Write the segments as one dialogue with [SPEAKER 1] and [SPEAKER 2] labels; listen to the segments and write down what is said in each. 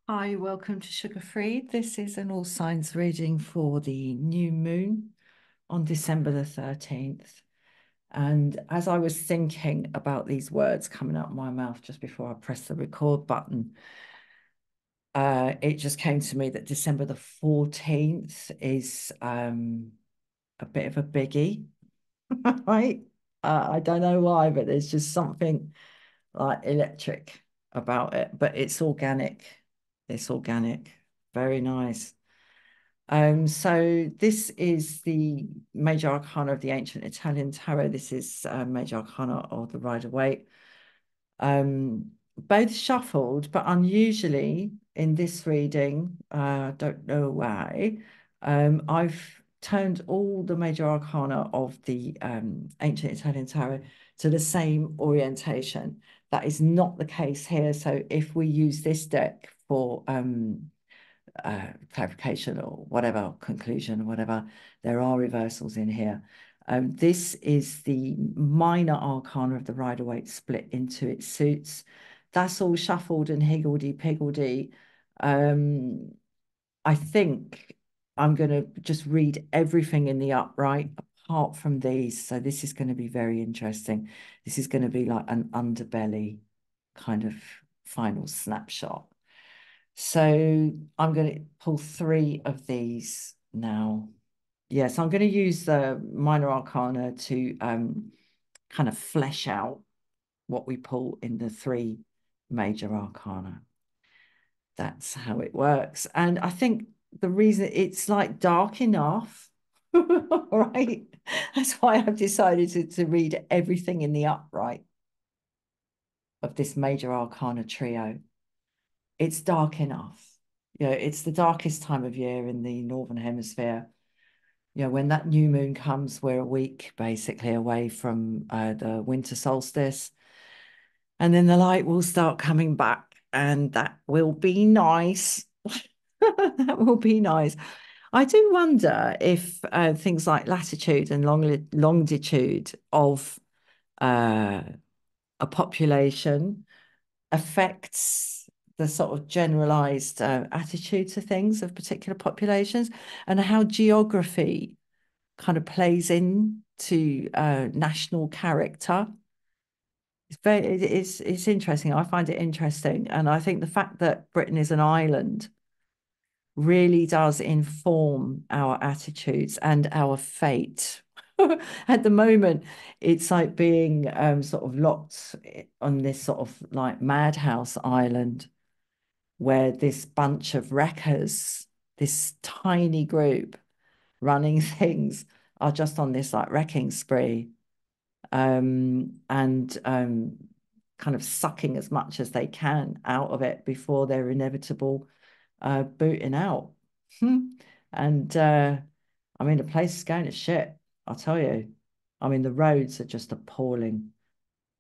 [SPEAKER 1] Hi, welcome to Sugar Free. This is an all signs reading for the new moon on December the 13th. And as I was thinking about these words coming out of my mouth just before I pressed the record button, it just came to me that December the 14th is a bit of a biggie, right? I don't know why, but there's just something like electric about it, but it's organic. It's organic. Very nice. So this is the major arcana of the ancient Italian tarot. This is major arcana of the Rider-Waite. Both shuffled, but unusually in this reading, don't know why, I've turned all the major arcana of the ancient Italian tarot to the same orientation. That is not the case here. So if we use this deck for clarification or whatever, conclusion or whatever, there are reversals in here. This is the minor arcana of the Rider-Waite split into its suits. That's all shuffled and higgledy-piggledy. I think I'm going to just read everything in the upright apart from these. So this is going to be very interesting. This is going to be like an underbelly kind of final snapshot. So I'm going to pull three of these now. Yes, I'm going to use the minor arcana to kind of flesh out what we pull in the three major arcana. That's how it works. And I think the reason it's like dark enough, right? That's why I've decided to read everything in the upright of this major arcana trio. It's dark enough. You know, it's the darkest time of year in the Northern Hemisphere. You know, when that new moon comes, we're a week basically away from the winter solstice. And then the light will start coming back, and that will be nice. That will be nice. I do wonder if things like latitude and longitude of uh, a population affects the sort of generalized attitude to things of particular populations, and how geography kind of plays into national character. It's interesting. I find it interesting, and I think the fact that Britain is an island really does inform our attitudes and our fate. At the moment, it's like being sort of locked on this sort of like madhouse island where this bunch of wreckers, this tiny group running things, are just on this like wrecking spree, and kind of sucking as much as they can out of it before their inevitable booting out. And I mean, the place is going to shit, I'll tell you. I mean, the roads are just appalling.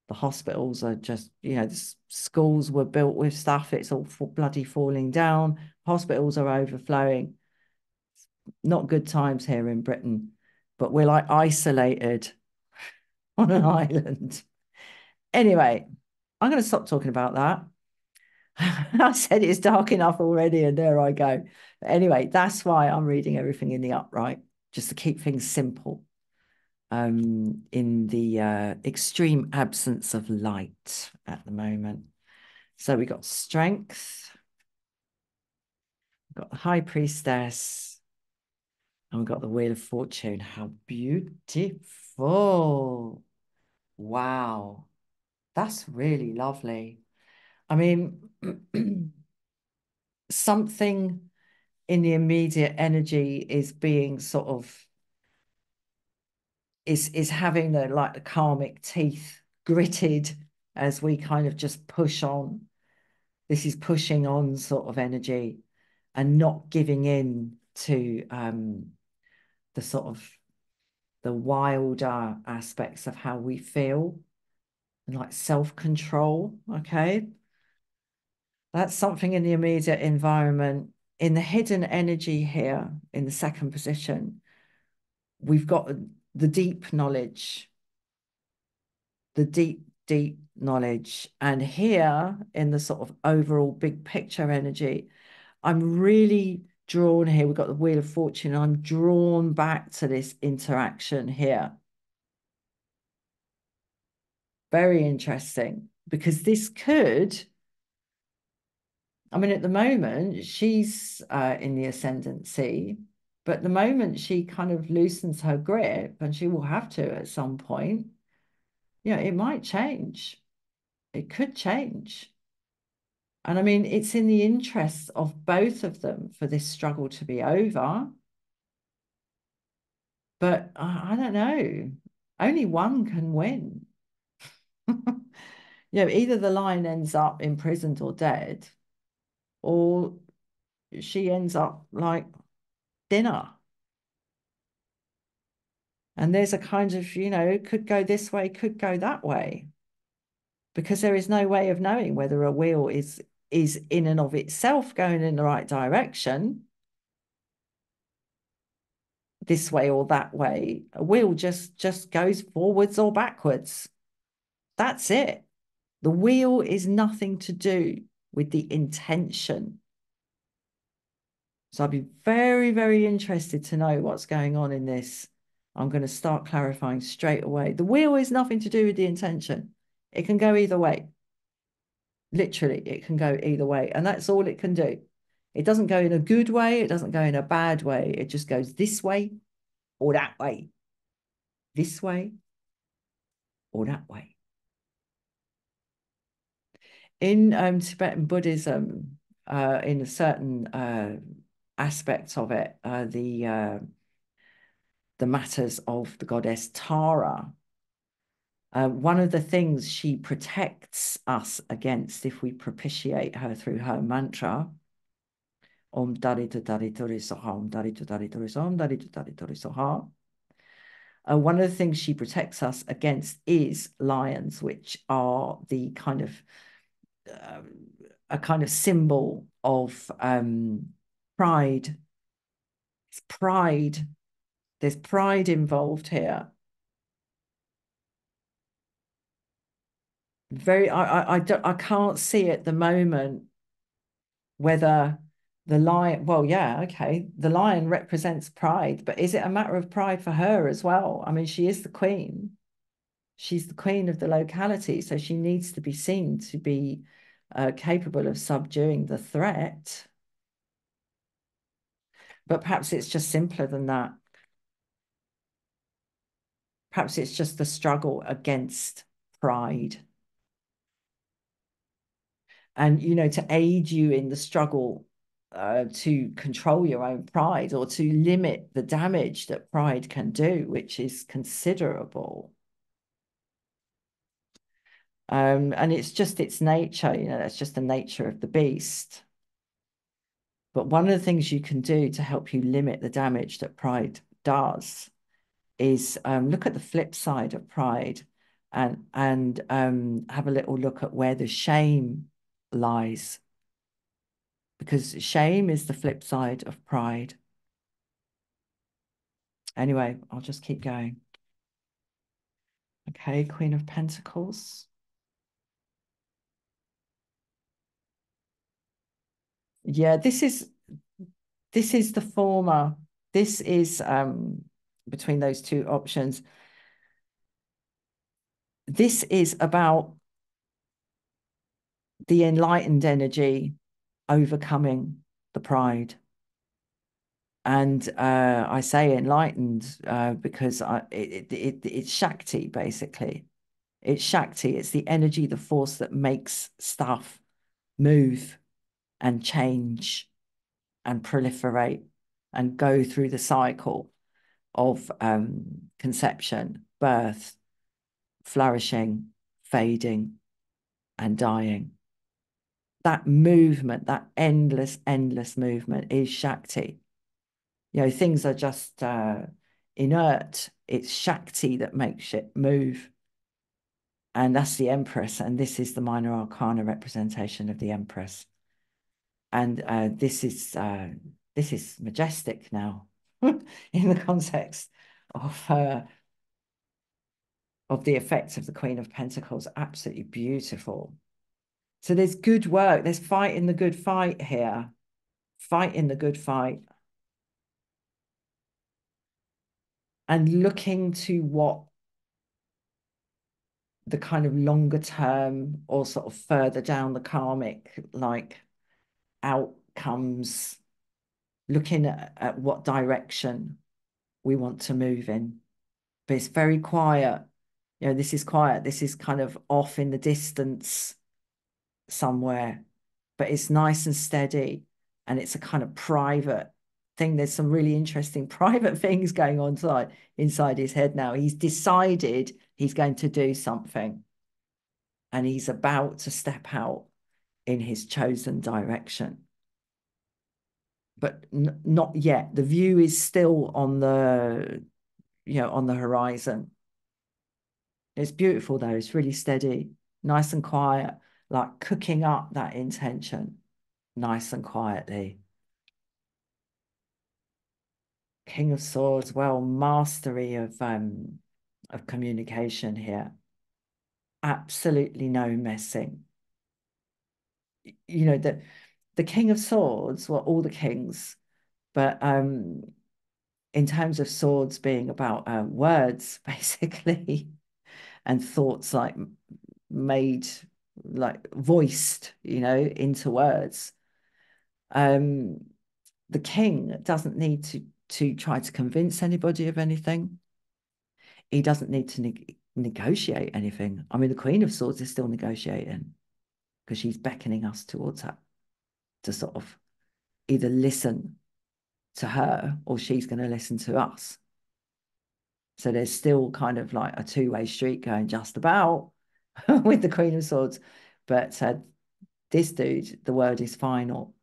[SPEAKER 1] The hospitals are just, you know, the schools were built with stuff. It's all bloody falling down. Hospitals are overflowing. Not good times here in Britain, but we're like isolated on an island. Anyway, I'm going to stop talking about that. I said it's dark enough already, and there I go. But anyway, that's why I'm reading everything in the upright, just to keep things simple, in the extreme absence of light at the moment. So we got strength, we've got the high priestess, and we've got the wheel of fortune. How beautiful. Wow. That's really lovely. I mean, something in the immediate energy is being sort of is having the like the karmic teeth gritted as we kind of just push on. This is pushing on sort of energy and not giving in to the sort of the wilder aspects of how we feel, and like self-control. Okay. That's something in the immediate environment. In the hidden energy here, in the second position, we've got the deep knowledge, the deep deep knowledge. And here in the sort of overall big picture energy, I'm really drawn here. We've got the Wheel of Fortune. I'm drawn back to this interaction here. Very interesting, because this could, I mean, at the moment, she's in the ascendancy, but the moment she kind of loosens her grip, and she will have to at some point, it might change. It could change. And I mean, it's in the interests of both of them for this struggle to be over. But I don't know. Only one can win. Either the lion ends up imprisoned or dead, or she ends up like dinner. And there's a kind of, could go this way, could go that way, because there is no way of knowing whether a wheel is in and of itself going in the right direction, this way or that way. A wheel just goes forwards or backwards. That's it. The wheel is nothing to do with the intention. So I'd be very, very interested to know what's going on in this. I'm going to start clarifying straight away. The wheel is nothing to do with the intention. It can go either way. Literally, it can go either way. And that's all it can do. It doesn't go in a good way. It doesn't go in a bad way. It just goes this way or that way. This way or that way. In Tibetan Buddhism, in a certain aspect of it, the matters of the goddess Tara, one of the things she protects us against if we propitiate her through her mantra, Om Daritu Darituri Soha, Om Daritu Darituri Soha, Om Daritu Darituri Soha. One of the things she protects us against is lions, which are the kind of a kind of symbol of pride. It's pride. There's pride involved here. I can't see at the moment whether the lion, well, yeah, okay, the lion represents pride, but is it a matter of pride for her as well? I mean, she is the queen. She's the queen of the locality, so she needs to be seen to be capable of subduing the threat. But perhaps it's just simpler than that. Perhaps it's just the struggle against pride. And, to aid you in the struggle to control your own pride or to limit the damage that pride can do, which is considerable. And it's just its nature, that's just the nature of the beast. But one of the things you can do to help you limit the damage that pride does is look at the flip side of pride and have a little look at where the shame lies. Because shame is the flip side of pride. Anyway, I'll just keep going. Okay, Queen of Pentacles. Yeah, this is the former. This is between those two options. This is about the enlightened energy overcoming the pride. And I say enlightened because it's Shakti, basically. It's Shakti. It's the energy, the force that makes stuff move and change and proliferate and go through the cycle of conception, birth, flourishing, fading, and dying. That movement, that endless, endless movement is Shakti. Things are just inert. It's Shakti that makes it move. And that's the Empress. And this is the minor arcana representation of the Empress. And this is majestic now in the context of of the effects of the Queen of Pentacles. Absolutely beautiful. So there's good work. There's fighting the good fight here. Fighting the good fight. And looking to what the kind of longer term or sort of further down the karmic like outcomes, looking at what direction we want to move in. But it's very quiet. You know, this is quiet. This is kind of off in the distance somewhere, but it's nice and steady. And it's a kind of private thing. There's some really interesting private things going on inside his head now. He's decided he's going to do something and he's about to step out in his chosen direction. But not yet. The view is still on the, on the horizon. It's beautiful though. It's really steady, nice and quiet, like cooking up that intention nice and quietly. King of Swords, well, mastery of communication here. Absolutely no messing. You know, the King of Swords, well, all the kings, but in terms of swords being about words, basically, and thoughts like made, like voiced, into words. The king doesn't need to try to convince anybody of anything. He doesn't need to negotiate anything. I mean, the Queen of Swords is still negotiating because she's beckoning us towards her to sort of either listen to her or she's going to listen to us. So there's still kind of like a two-way street going just about with the Queen of Swords. But this dude, the word is final.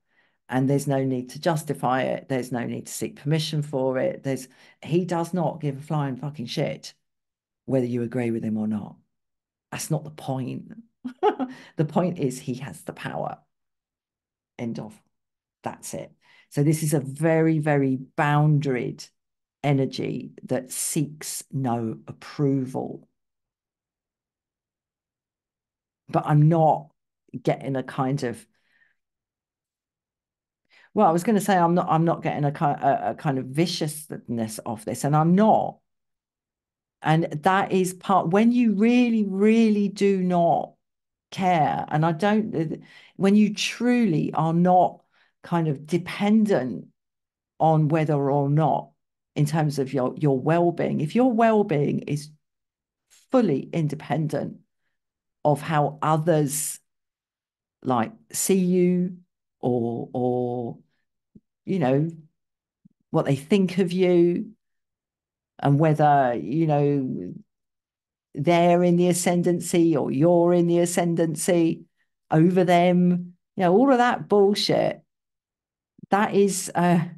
[SPEAKER 1] And there's no need to justify it. There's no need to seek permission for it. He does not give a flying fucking shit whether you agree with him or not. That's not the point. The point is he has the power. End of. That's it. So this is a very, very boundaried energy that seeks no approval. But I'm not getting a kind of, well, I was going to say I'm not getting a kind of viciousness of this, and I'm not. And that is part when you really, really do not care. And I don't, when you truly are not kind of dependent on whether or not, in terms of your well-being, if your well-being is fully independent of how others like see you or what they think of you, and whether they're in the ascendancy or you're in the ascendancy over them, all of that bullshit, that is a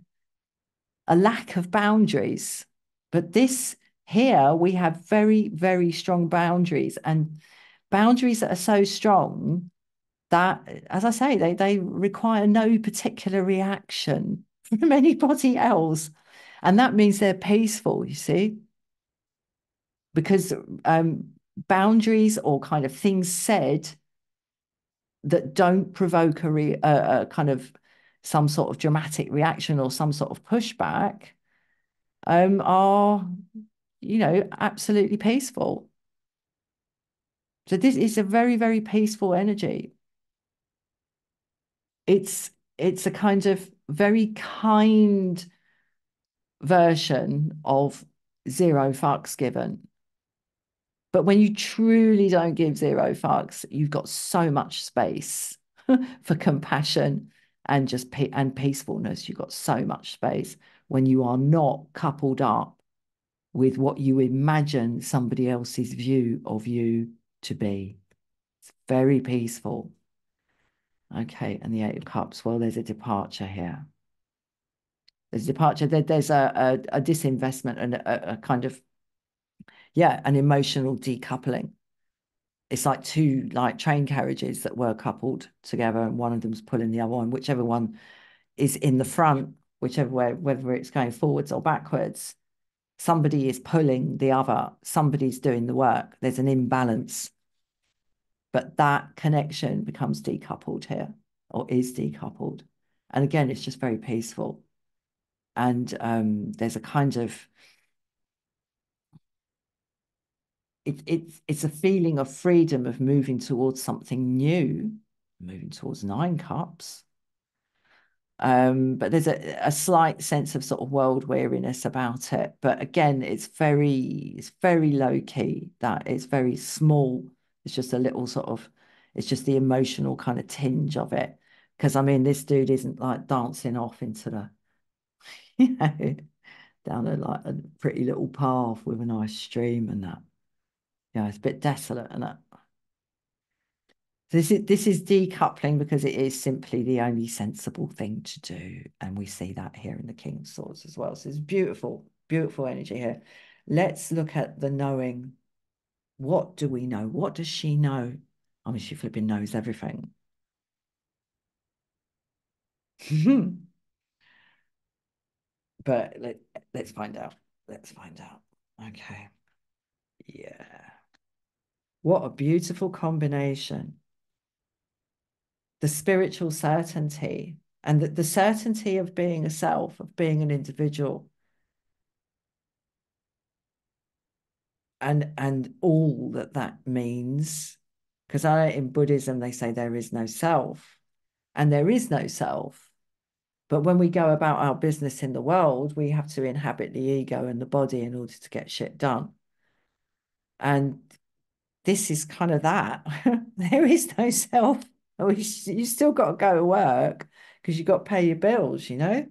[SPEAKER 1] lack of boundaries. But this here, we have very, very strong boundaries, and boundaries that are so strong that, as I say, they require no particular reaction from anybody else. And that means they're peaceful, you see, because boundaries or kind of things said that don't provoke a kind of some sort of dramatic reaction or some sort of pushback are, absolutely peaceful. So this is a very, very peaceful energy. It's a kind of very kind version of zero fucks given. But when you truly don't give zero fucks, you've got so much space for compassion and just and peacefulness. You've got so much space when you are not coupled up with what you imagine somebody else's view of you to be. It's very peaceful. Okay, and the Eight of Cups. Well, there's a departure here. There's a departure. There's a disinvestment and a kind of, an emotional decoupling. It's like two like train carriages that were coupled together, and one of them's pulling the other one, whichever one is in the front, whichever way, whether it's going forwards or backwards, Somebody is pulling the other, somebody's doing the work. There's an imbalance, but that connection becomes decoupled here, or is decoupled. And again, it's just very peaceful. And there's a kind of it's a feeling of freedom, of moving towards something new, moving towards 9 cups. But there's a slight sense of sort of world weariness about it. But again, it's very low key, that it's very small. It's just a little sort of, it's just the emotional kind of tinge of it. Because I mean, this dude isn't like dancing off into the, you know, down a like a pretty little path with a nice stream and that. Yeah, it's a bit desolate and that. This is decoupling because it is simply the only sensible thing to do. And we see that here in the King of Swords as well. So it's beautiful, beautiful energy here. Let's look at the knowing. What do we know? What does she know? I mean, she flipping knows everything. But let's find out. Let's find out. Okay. Yeah. What a beautiful combination. The spiritual certainty and the certainty of being a self, of being an individual, and all that that means. Because in Buddhism, they say there is no self, and there is no self. But when we go about our business in the world, we have to inhabit the ego and the body in order to get shit done. And this is kind of that. There is no self. You still got to go to work because you've got to pay your bills, you know?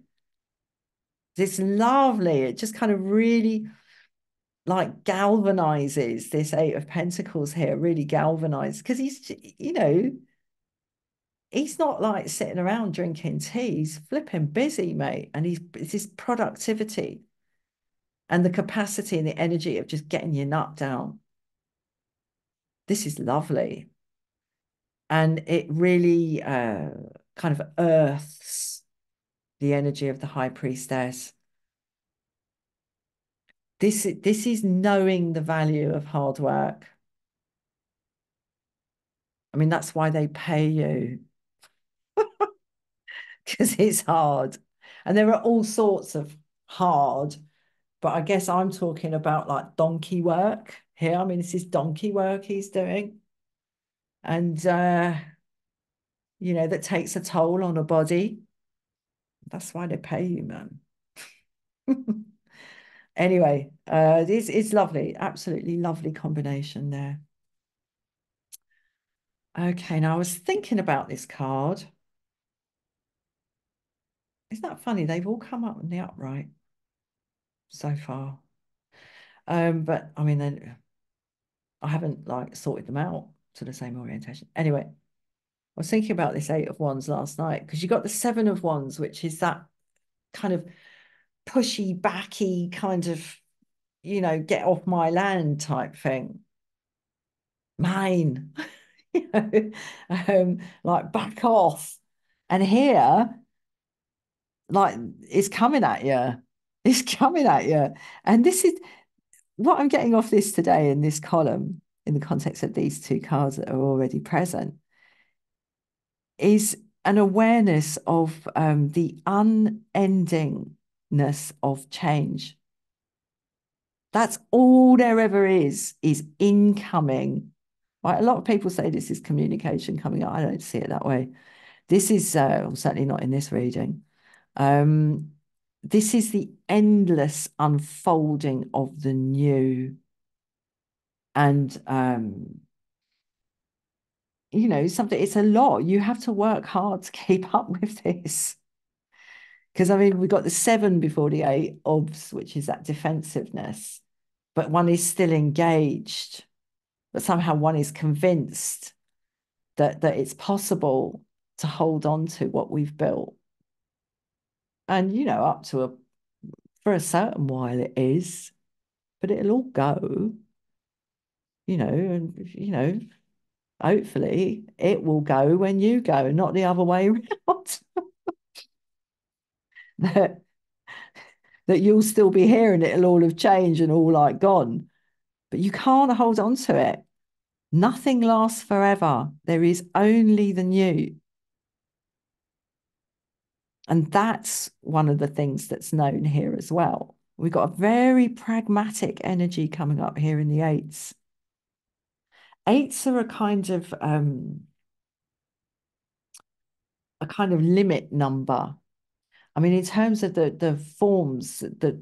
[SPEAKER 1] It's lovely. It just kind of really like galvanizes this Eight of Pentacles here, really galvanized because he's, you know, he's not like sitting around drinking tea. He's flipping busy, mate. And it's his productivity and the capacity and the energy of just getting your nut down. This is lovely. And it really kind of earths the energy of the High Priestess. This is knowing the value of hard work. I mean, that's why they pay you, because it's hard. And there are all sorts of hard, but I guess I'm talking about like donkey work here. I mean, this is donkey work he's doing. And, you know, that takes a toll on a body. That's why they pay you, man. Anyway, it's lovely. Absolutely lovely combination there. Okay, now I was thinking about this card. Isn't that funny? They've all come up in the upright so far. But I mean, then I haven't like sorted them out to the same orientation. Anyway, I was thinking about this Eight of Wands last night because you got the Seven of Wands, which is that kind of pushy, backy kind of, you know, get off my land type thing. Mine, you know, like back off. And here, like, it's coming at you. It's coming at you. And this is what I'm getting off this today in this column, in the context of these two cards that are already present, is an awareness of the unendingness of change. That's all there ever is incoming. Right? A lot of people say this is communication coming out. I don't see it that way. This is certainly not in this reading. This is the endless unfolding of the new. And you know, something, it's a lot. You have to work hard to keep up with this. Because I mean, we've got the 7 before the 8 obs, which is that defensiveness, but one is still engaged, but somehow one is convinced that it's possible to hold on to what we've built. And you know, up to for a certain while it is, but it'll all go, you know, and you know, hopefully it will go when you go, not the other way around. that you'll still be here and it'll all have changed and all like gone. But you can't hold on to it. Nothing lasts forever. There is only the new. And that's one of the things that's known here as well. We've got a very pragmatic energy coming up here in the eights. Eights are a kind of limit number. I mean, in terms of the forms, the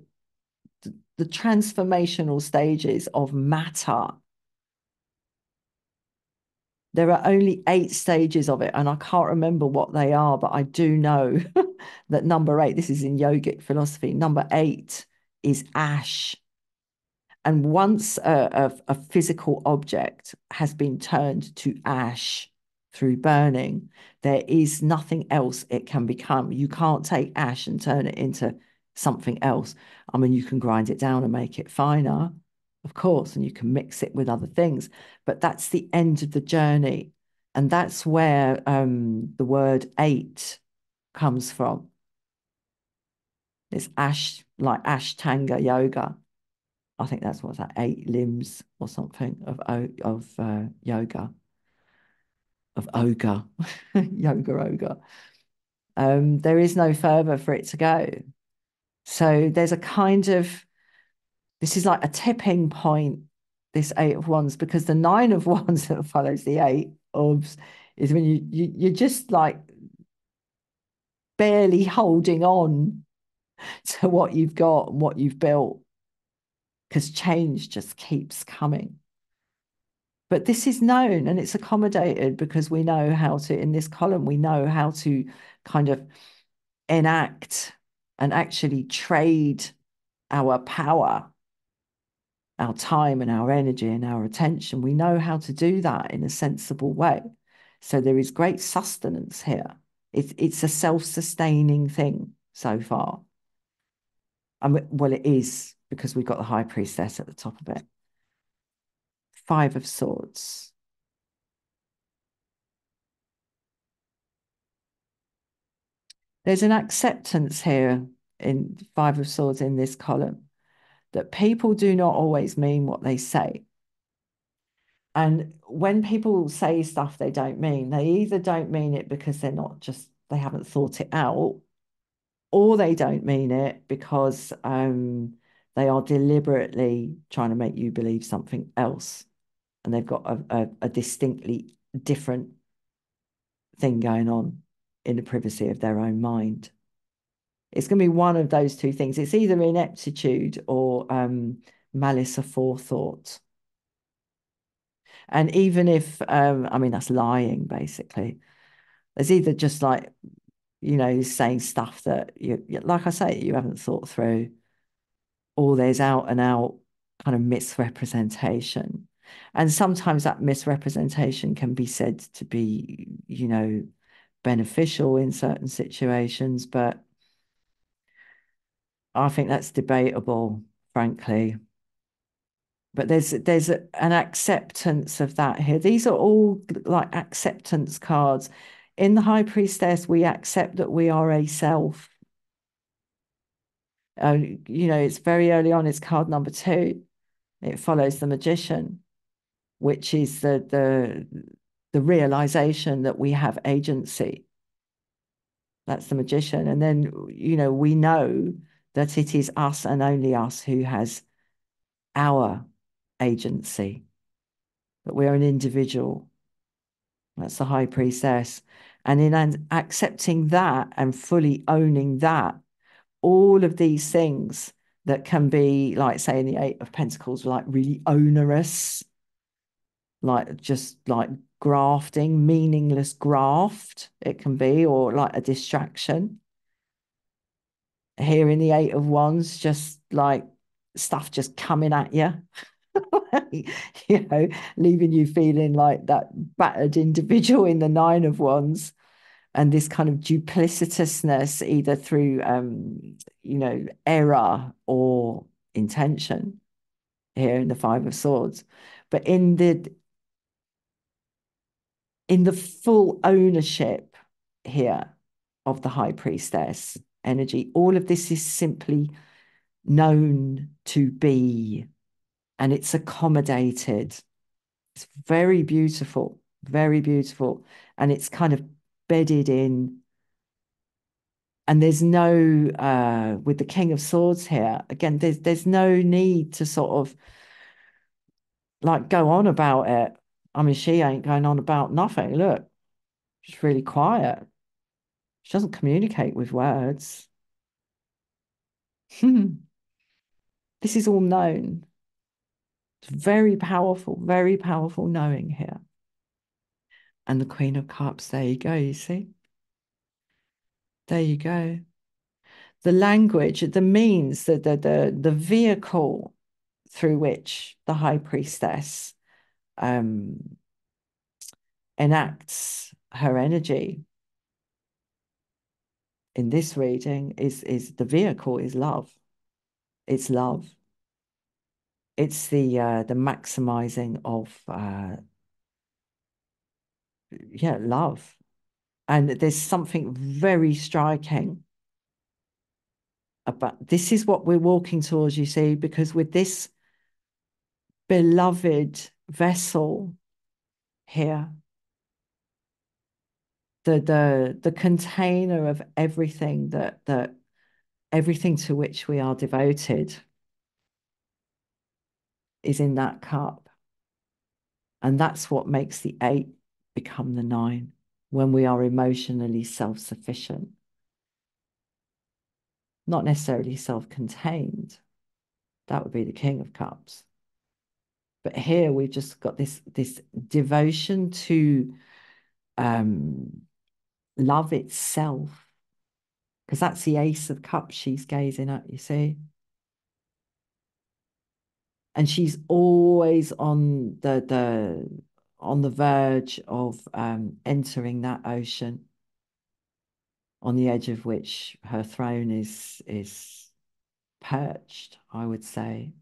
[SPEAKER 1] transformational stages of matter, there are only 8 stages of it, and I can't remember what they are, but I do know that number 8, this is in yogic philosophy, number 8 is ash. And once a physical object has been turned to ash through burning, there is nothing else it can become. You can't take ash and turn it into something else. I mean, you can grind it down and make it finer, of course, and you can mix it with other things, but that's the end of the journey. And that's where the word 8 comes from. It's ash, like Ashtanga yoga. I think that's what's that, 8 limbs or something of yoga, of ogre, yoga ogre. There is no further for it to go. So there's a kind of, this is like a tipping point, this 8 of wands, because the 9 of wands that follows the 8 of is when you're just like barely holding on to what you've got and what you've built, because change just keeps coming. But this is known and it's accommodated because we know how to, in this column, we know how to kind of enact and actually trade our power, our time and our energy and our attention. We know how to do that in a sensible way. So there is great sustenance here. It's a self-sustaining thing so far. Well, it is, because we've got the High Priestess at the top of it. 5 of Swords. There's an acceptance here in 5 of Swords in this column that people do not always mean what they say. And when people say stuff they don't mean, they either don't mean it because they haven't thought it out, or they don't mean it because they are deliberately trying to make you believe something else. And they've got a distinctly different thing going on in the privacy of their own mind. It's going to be one of those two things. It's either ineptitude or malice aforethought. And even if, I mean, that's lying, basically. There's either just like, saying stuff that, like I say, you haven't thought through, or there's out and out kind of misrepresentation. And sometimes that misrepresentation can be said to be, beneficial in certain situations, but I think that's debatable, frankly. But there's an acceptance of that here. These are all like acceptance cards. In the High Priestess, we accept that we are a self. It's very early on, it's card number 2. It follows the Magician, which is the realization that we have agency. That's the Magician. And then, we know that it is us and only us who has our agency, that we're an individual. That's the High Priestess. And in accepting that and fully owning that, all of these things that can be, like, say, in the 8 of Pentacles, like really onerous, like just like grafting, meaningless graft, it can be, or like a distraction. Here in the 8 of Wands, just like stuff just coming at you. Leaving you feeling like that battered individual in the 9 of Wands, and this kind of duplicitousness, either through error or intention, here in the 5 of Swords. But in the full ownership here of the High Priestess energy, all of this is simply known to be, and it's accommodated. It's very beautiful, very beautiful. And it's kind of bedded in. And there's no with the King of Swords here, again, there's no need to sort of like go on about it. I mean, she ain't going on about nothing. Look, she's really quiet. She doesn't communicate with words. This is all known. It's very powerful knowing here. And the Queen of Cups, there you go, you see? There you go. The language, the means, the vehicle through which the High Priestess um, enacts her energy in this reading is the vehicle is love. It's love. It's the maximizing of yeah, love. And there's something very striking about this is what we're walking towards, you see, because with this beloved vessel here, the container of everything that everything to which we are devoted is in that cup. And that's what makes the 8 become the 9 when we are emotionally self-sufficient. Not necessarily self-contained. That would be the King of Cups. But here we've just got this devotion to love itself. Because that's the Ace of Cups she's gazing at, you see. And she's always on the verge of entering that ocean, on the edge of which her throne is perched, I would say.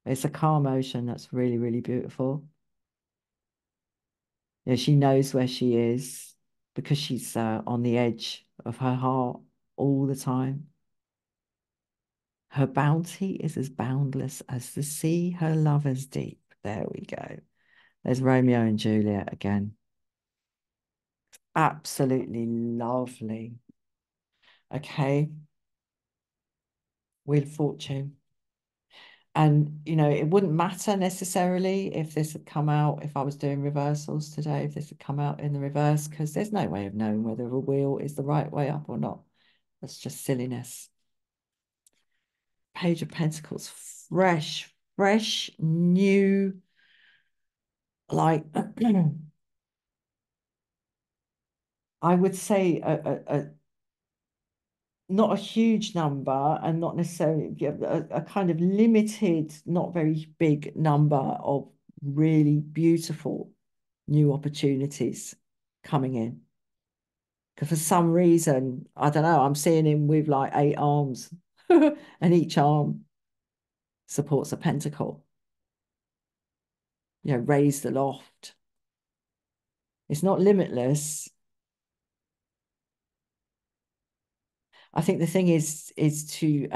[SPEAKER 1] It's a calm ocean that's really, really beautiful. Yeah, she knows where she is because she's on the edge of her heart all the time. Her bounty is as boundless as the sea, her love as deep. There we go. There's Romeo and Juliet again. Absolutely lovely. Okay. Wheel of Fortune. And, you know, it wouldn't matter necessarily if this had come out, if I was doing reversals today, if this had come out in the reverse, because there's no way of knowing whether a wheel is the right way up or not. That's just silliness. Page of Pentacles, fresh, new, like, I would say not a huge number and not necessarily a kind of limited, not very big number of really beautiful new opportunities coming in. Because for some reason, I don't know, I'm seeing him with like 8 arms and each arm supports a pentacle, you know, raised aloft. It's not limitless. I think the thing is to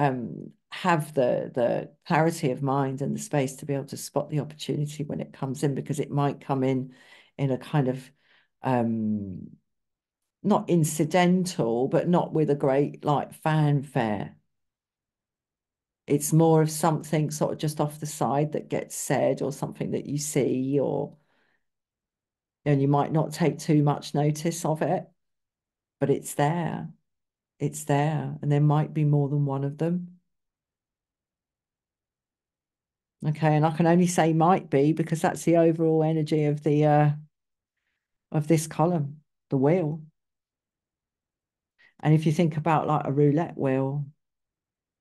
[SPEAKER 1] have the clarity of mind and the space to be able to spot the opportunity when it comes in, because it might come in a kind of not incidental, but not with a great like fanfare. It's more of something sort of just off the side that gets said, or something that you see, or and you might not take too much notice of it, but it's there. It's there, and there might be more than one of them. Okay, and I can only say might be because that's the overall energy of the of this column, the wheel. And if you think about like a roulette wheel,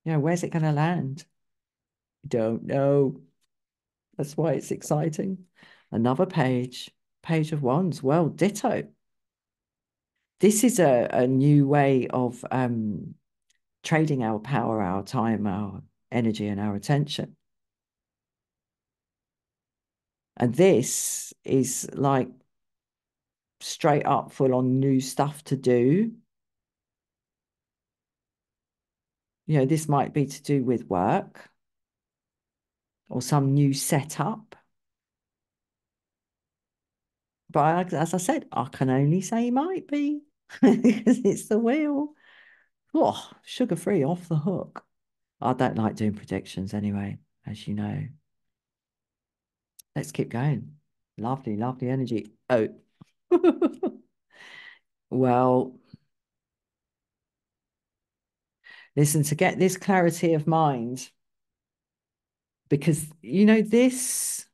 [SPEAKER 1] you know, where's it going to land? Don't know. That's why it's exciting. Another page, Page of Wands. Well, ditto. This is a new way of trading our power, our time, our energy, and our attention. And this is like straight up full on new stuff to do. This might be to do with work or some new setup. But as I said, I can only say might be because it's the wheel. Oh, sugar-free off the hook. I don't like doing predictions anyway, as you know. Let's keep going. Lovely, lovely energy. Oh, well, listen, to get this clarity of mind, because, this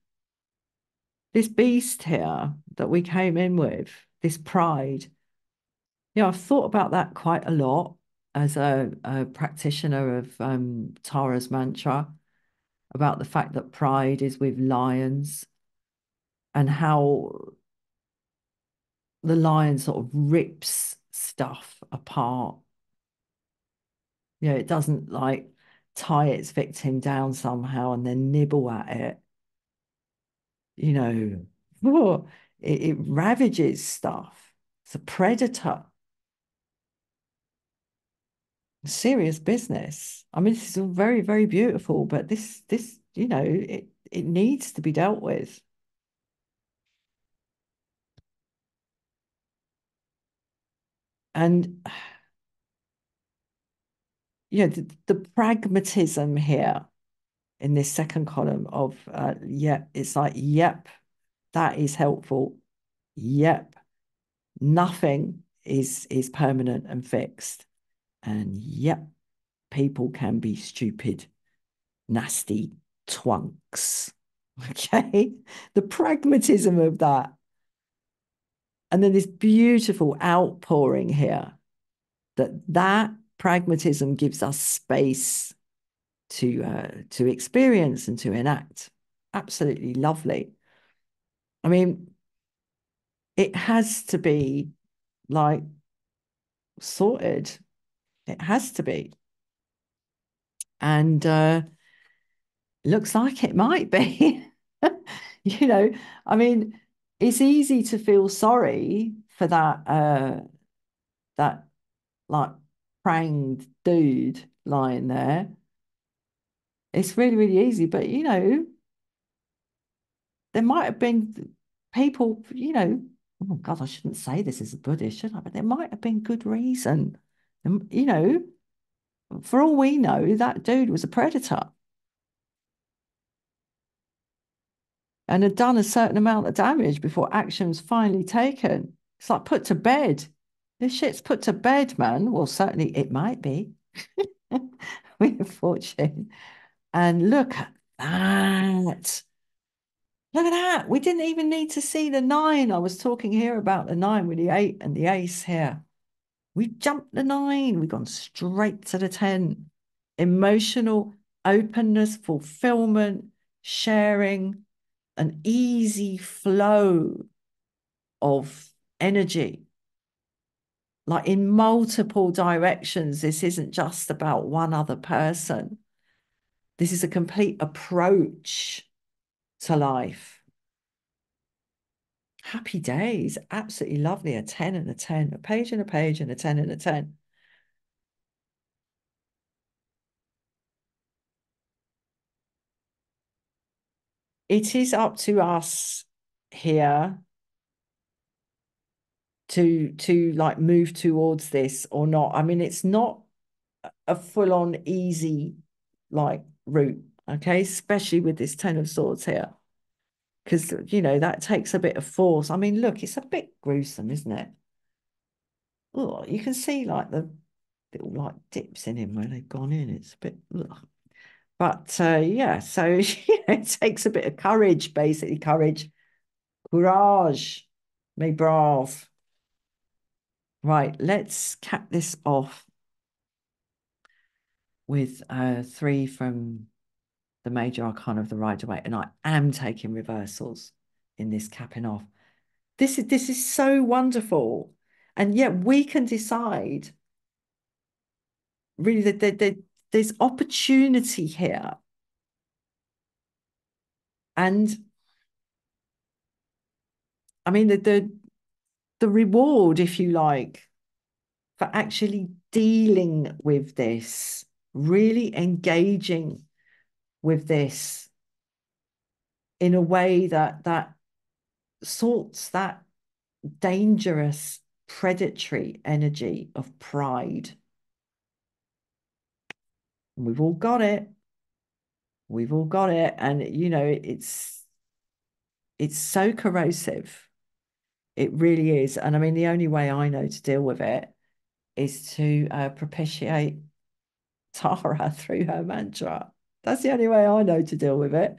[SPEAKER 1] beast here that we came in with, this pride, I've thought about that quite a lot as a practitioner of Tara's mantra, about the fact that pride is with lions and how the lion sort of rips stuff apart. It doesn't like tie its victim down somehow and then nibble at it. Oh, it ravages stuff. It's a predator. Serious business. I mean, this is all very, very beautiful, but this, it needs to be dealt with. And the pragmatism here in this second column of it's like, yep, that is helpful. Yep, nothing is permanent and fixed. And yep, people can be stupid, nasty twunks. Okay, the pragmatism of that. And then this beautiful outpouring here, that pragmatism gives us space to experience and to enact. Absolutely lovely. I mean, it has to be like sorted. It has to be. And looks like it might be. I mean, it's easy to feel sorry for that like pranged dude lying there. It's really, really easy, but there might have been people, oh God, I shouldn't say this as a Buddhist, should I? But there might have been good reason. For all we know, that dude was a predator and had done a certain amount of damage before action was finally taken. It's like put to bed. This shit's put to bed, man. Well, certainly it might be. We have fortune. And look at that. Look at that. We didn't even need to see the 9. I was talking here about the 9 with the 8 and the ace here. We jumped the 9. We've gone straight to the 10. Emotional openness, fulfillment, sharing, an easy flow of energy, like in multiple directions. This isn't just about one other person. This is a complete approach to life. Happy days. Absolutely lovely. A 10 and a 10, a page and a page and a 10 and a 10. It is up to us here to like move towards this or not. I mean, it's not a full-on easy like route, okay, especially with this 10 of swords here, because that takes a bit of force. I mean, look, it's a bit gruesome, isn't it? Oh, you can see like the little like dips in him where they've gone in. It's a bit ugh. But yeah, so it takes a bit of courage, basically. Courage, mes braves. Right, let's cap this off with 3 from the major arcana of the Rider-Waite, and I am taking reversals in this capping off. This is so wonderful, and yet we can decide really that there's opportunity here, and I mean the reward, if you like, for actually dealing with this really engaging with this in a way that sorts that dangerous predatory energy of pride. We've all got it. We've all got it. And you know, it's so corrosive. It really is. And I mean, the only way I know to deal with it is to propitiate Tara through her mantra. That's the only way I know to deal with it.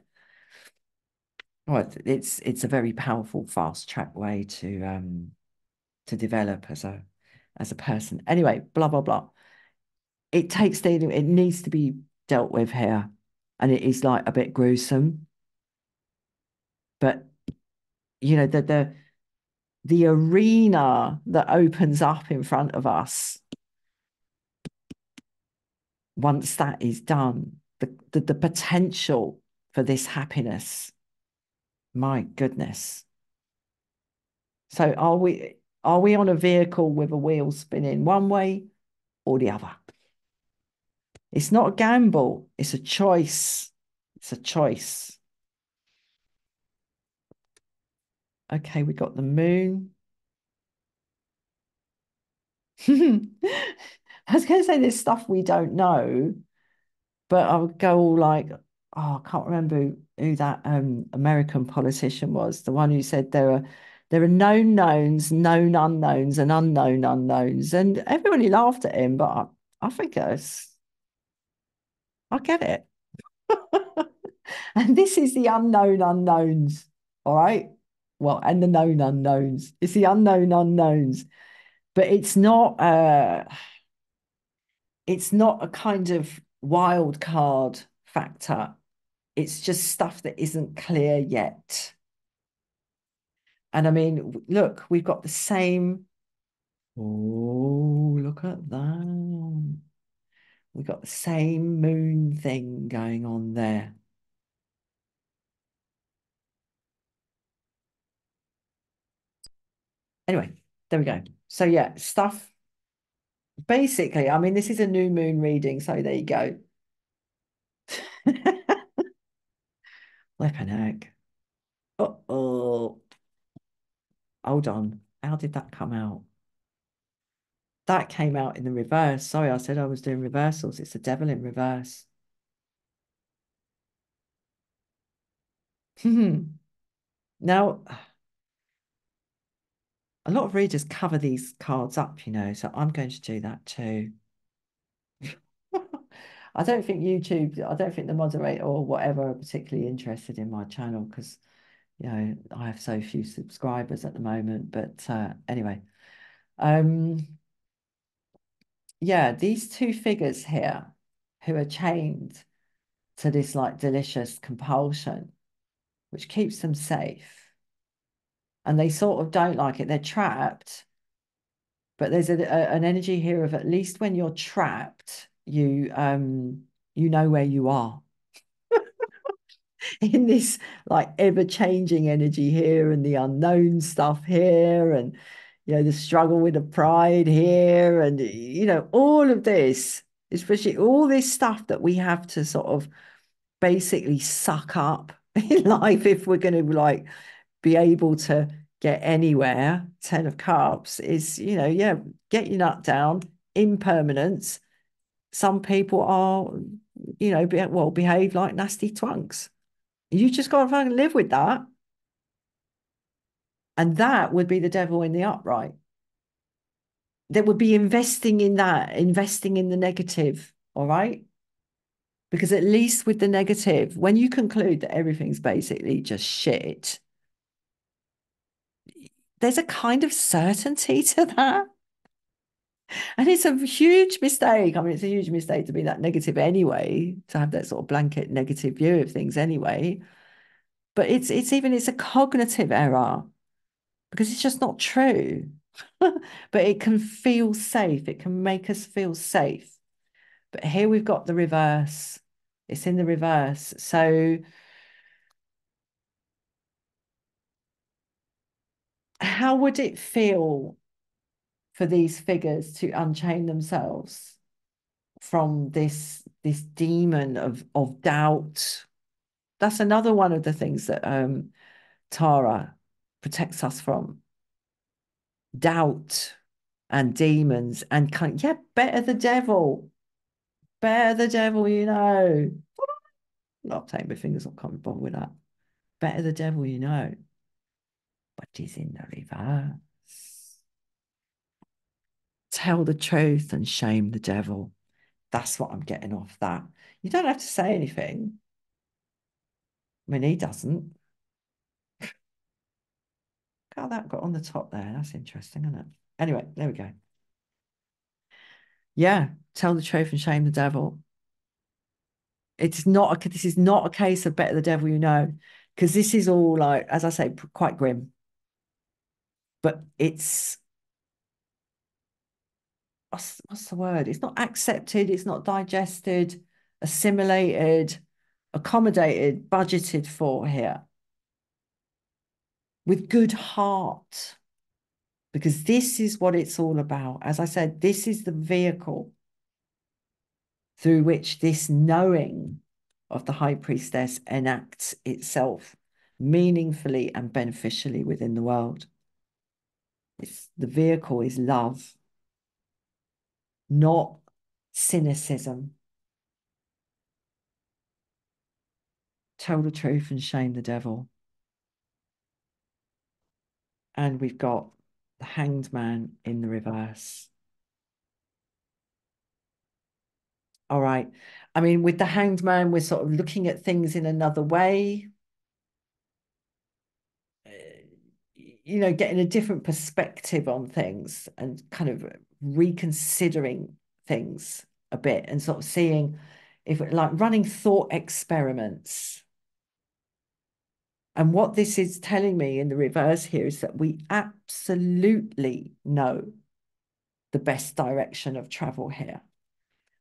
[SPEAKER 1] Well, it's a very powerful, fast track way to develop as a person. Anyway, blah blah blah. It takes dealing. It needs to be dealt with here, and it is like a bit gruesome. But you know the arena that opens up in front of us once that is done, the potential for this happiness. My goodness. So are we on a vehicle with a wheel spinning one way or the other? It's not a gamble, it's a choice. It's a choice. Okay, we got the moon. I was going to say there's stuff we don't know, but I would go all like, oh, I can't remember who that American politician was, the one who said there are known knowns, known unknowns, and unknown unknowns. And everybody laughed at him, but I think I get it. And this is the unknown unknowns, all right? Well, and the known unknowns. It's the unknown unknowns, but it's not a kind of wild card factor. It's just stuff that isn't clear yet. And I mean, look, we've got the same. Oh, look at that. We've got the same moon thing going on there. Anyway, there we go. So yeah, stuff. Basically, I mean, this is a new moon reading, so there you go. Flipping heck. Uh-oh. Hold on. How did that come out? That came out in the reverse. Sorry, I said I was doing reversals. It's the devil in reverse. Now, a lot of readers cover these cards up, you know, so I'm going to do that too. I don't think I don't think the moderator or whatever are particularly interested in my channel because, you know, I have so few subscribers at the moment. But anyway, um, yeah, these two figures here who are chained to this like delicious compulsion, which keeps them safe. And they sort of don't like it. They're trapped, but there's an energy here of at least when you're trapped, you know where you are in this like ever-changing energy here and the unknown stuff here and you know the struggle with the pride here and you know all of this, especially all this stuff that we have to sort of basically suck up in life if we're going to like be able to get anywhere. 10 of Cups is, you know, yeah, get your nut down, impermanence. Some people are, you know, behave like nasty twunks. You just got to fucking live with that. And that would be the devil in the upright. That would be investing in that, investing in the negative. All right. Because at least with the negative, when you conclude that everything's basically just shit, there's a kind of certainty to that. And it's a huge mistake. I mean, it's a huge mistake to be that negative anyway, to have that sort of blanket negative view of things anyway. But it's a cognitive error because it's just not true. But it can feel safe. It can make us feel safe. But here we've got the reverse. It's in the reverse. So how would it feel for these figures to unchain themselves from this demon of doubt. That's another one of the things that Tara protects us from. Doubt and demons and kind yeah, better the devil. Better the devil, you know. Not taking my fingers off, can't be bothered with that. Better the devil, you know. But he's in the reverse. Tell the truth and shame the devil. That's what I'm getting off that. You don't have to say anything. I mean, he doesn't. How that got on the top there. That's interesting, isn't it? Anyway, there we go. Yeah, tell the truth and shame the devil. It's not this is not a case of better the devil you know, because this is all like, as I say, quite grim. But it's what's the word? It's not accepted, it's not digested, assimilated, accommodated, budgeted for here with good heart, because this is what it's all about. As I said, this is the vehicle through which this knowing of the high priestess enacts itself meaningfully and beneficially within the world. The vehicle is love, not cynicism. Tell the truth and shame the devil. And we've got the Hanged Man in the reverse. All right. I mean, with the Hanged Man, we're sort of looking at things in another way. You know, getting a different perspective on things and kind of reconsidering things a bit and sort of seeing if like running thought experiments. And what this is telling me in the reverse here is that we absolutely know the best direction of travel here.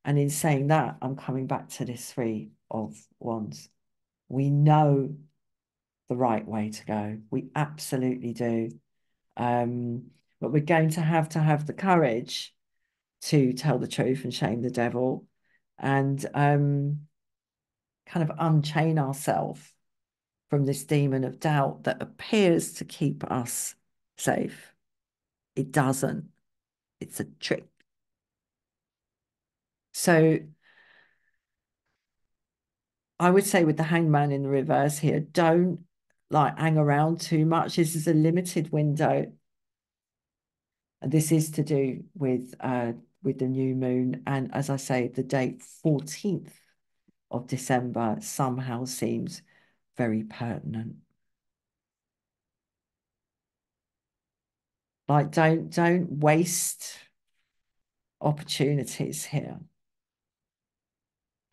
[SPEAKER 1] And in saying that, I'm coming back to this Three of Wands. We know the right way to go. We absolutely do. But we're going to have the courage to tell the truth and shame the devil and kind of unchain ourselves from this demon of doubt that appears to keep us safe. It doesn't. It's a trick. So I would say with the hangman in the reverse here, don't like hang around too much. This is a limited window. And this is to do with the new moon. And as I say, the date 14th of December somehow seems very pertinent. Like don't waste opportunities here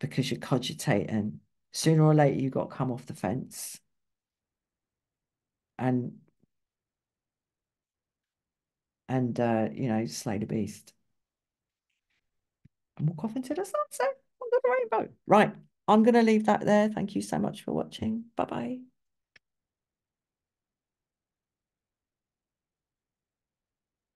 [SPEAKER 1] because you're cogitating. Sooner or later, you've got to come off the fence and you know, slay the beast and walk off into the sunset under the rainbow. Right. I'm going to leave that there. Thank you so much for watching. Bye-bye.